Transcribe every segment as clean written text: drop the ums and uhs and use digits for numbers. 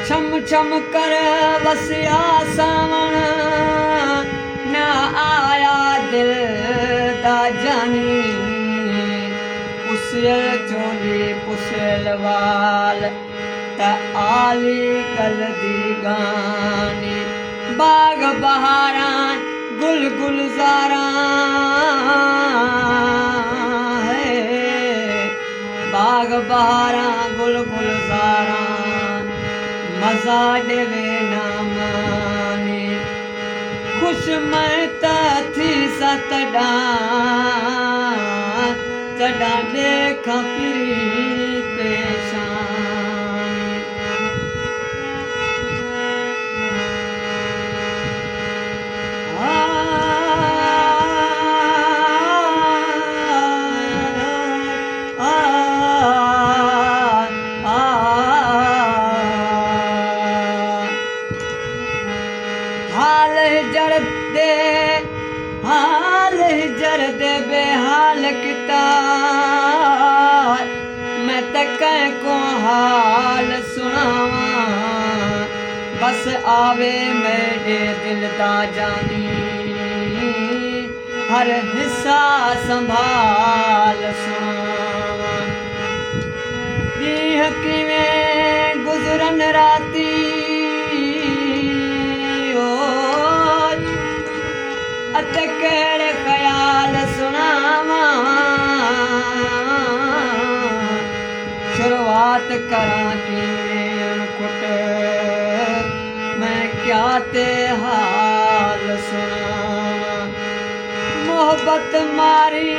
छम छम कर वसिया सावण न आया दिल दा जानी पुसल चोली पुसल वाल त आली गल दी गानी बाग बहारा गुल गुलजारा बाग बहारा गुल गुलजारा मज़ा देवे नामानी खुश मैं थी सतडा तडा देख फिरी पेशानी हाल जरदे बेहाल किता मैं त कह को हाल सुनावा बस आवे मेरे दिल दा जानी हर हिस्सा संभाल सुनावा दीह किवें गुजरन राती अत केड़े ख्याल सुनावा शुरुआत करा किवें कुट मैं क्या ते हाल सुनावा मोहब्बत मारी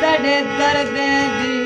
तड़े दर्द दी